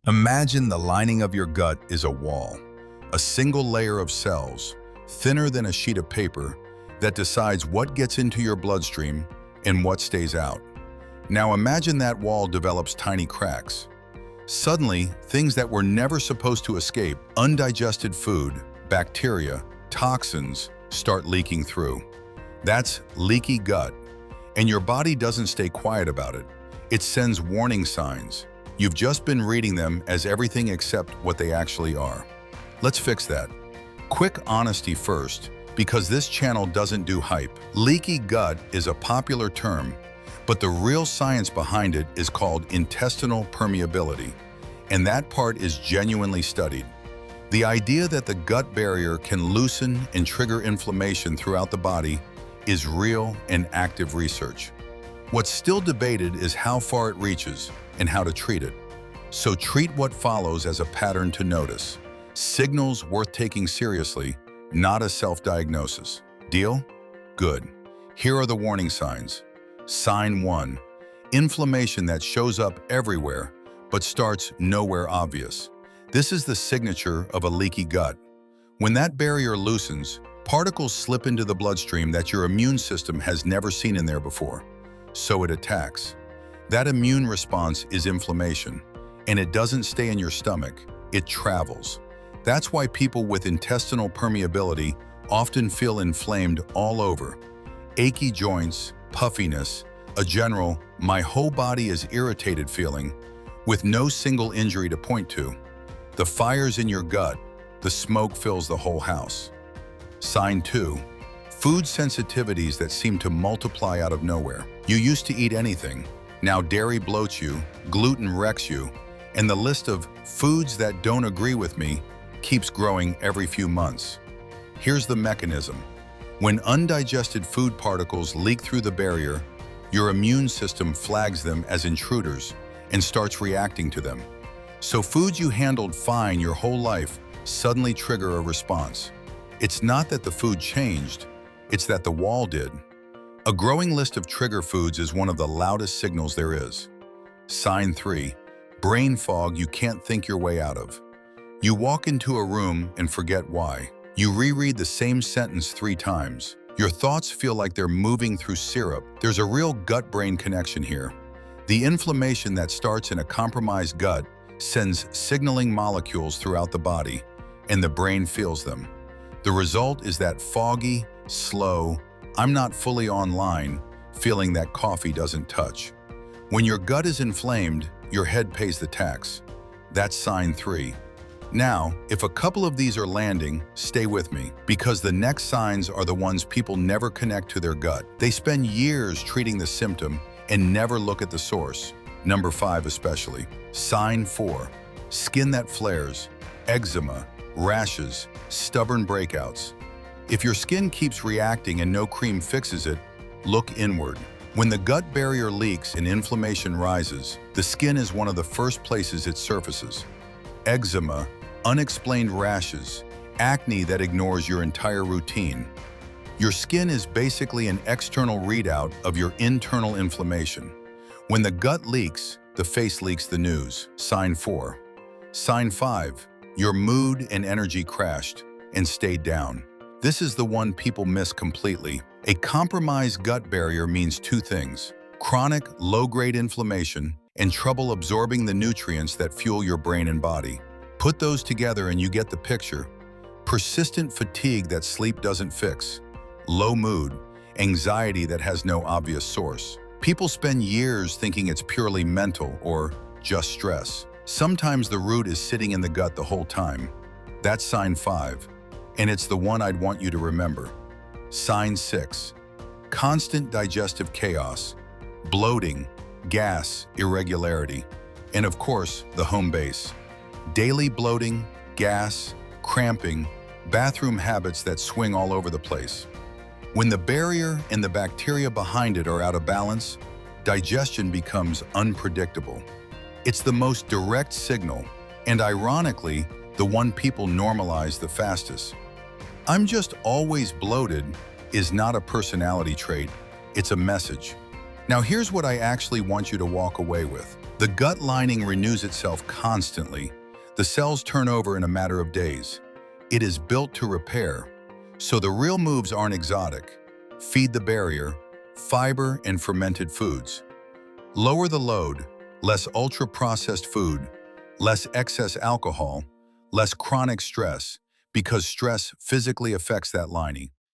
Imagine the lining of your gut is a wall, a single layer of cells, thinner than a sheet of paper, that decides what gets into your bloodstream and what stays out. Now imagine that wall develops tiny cracks. Suddenly, things that were never supposed to escape, undigested food, bacteria, toxins, start leaking through. That's leaky gut. And your body doesn't stay quiet about it. It sends warning signs. You've just been reading them as everything except what they actually are. Let's fix that. Quick honesty first, because this channel doesn't do hype. Leaky gut is a popular term, but the real science behind it is called intestinal permeability, and that part is genuinely studied. The idea that the gut barrier can loosen and trigger inflammation throughout the body is real and active research. What's still debated is how far it reaches and how to treat it. So treat what follows as a pattern to notice. Signals worth taking seriously, not a self-diagnosis. Deal? Good. Here are the warning signs. Sign 1. Inflammation that shows up everywhere, but starts nowhere obvious. This is the signature of a leaky gut. When that barrier loosens, particles slip into the bloodstream that your immune system has never seen in there before. So it attacks. That immune response is inflammation, and it doesn't stay in your stomach, it travels. That's why people with intestinal permeability often feel inflamed all over. Achy joints, puffiness, a general, my whole body is irritated feeling, with no single injury to point to. The fire's in your gut, the smoke fills the whole house. Sign 2. Food sensitivities that seem to multiply out of nowhere. You used to eat anything. Now dairy bloats you, gluten wrecks you, and the list of foods that don't agree with me keeps growing every few months. Here's the mechanism. When undigested food particles leak through the barrier, your immune system flags them as intruders and starts reacting to them. So foods you handled fine your whole life suddenly trigger a response. It's not that the food changed, it's that the wall did. A growing list of trigger foods is one of the loudest signals there is. Sign 3. Brain fog you can't think your way out of. You walk into a room and forget why. You reread the same sentence 3 times. Your thoughts feel like they're moving through syrup. There's a real gut-brain connection here. The inflammation that starts in a compromised gut sends signaling molecules throughout the body, and the brain feels them. The result is that foggy, slow, I'm not fully online feeling that coffee doesn't touch. When your gut is inflamed, your head pays the tax. That's sign 3. Now, if a couple of these are landing, stay with me, because the next signs are the ones people never connect to their gut. They spend years treating the symptom and never look at the source. Number 5 especially. Sign 4. Skin that flares, eczema, rashes, stubborn breakouts. If your skin keeps reacting and no cream fixes it, look inward. When the gut barrier leaks and inflammation rises, the skin is one of the first places it surfaces. Eczema, unexplained rashes, acne that ignores your entire routine. Your skin is basically an external readout of your internal inflammation. When the gut leaks, the face leaks the news. Sign 4. Sign 5. Your mood and energy crashed and stayed down. This is the one people miss completely. A compromised gut barrier means 2 things: chronic, low-grade inflammation and trouble absorbing the nutrients that fuel your brain and body. Put those together and you get the picture. Persistent fatigue that sleep doesn't fix, low mood, anxiety that has no obvious source. People spend years thinking it's purely mental or just stress. Sometimes the root is sitting in the gut the whole time. That's sign 5. And it's the one I'd want you to remember. Sign 6. Constant digestive chaos, bloating, gas, irregularity, and of course, the home base. Daily bloating, gas, cramping, bathroom habits that swing all over the place. When the barrier and the bacteria behind it are out of balance, digestion becomes unpredictable. It's the most direct signal, and ironically, the one people normalize the fastest. I'm just always bloated is not a personality trait, it's a message. Now here's what I actually want you to walk away with. The gut lining renews itself constantly. The cells turn over in a matter of days. It is built to repair. So the real moves aren't exotic. Feed the barrier, fiber and fermented foods. Lower the load, less ultra-processed food, less excess alcohol, less chronic stress, because stress physically affects that lining.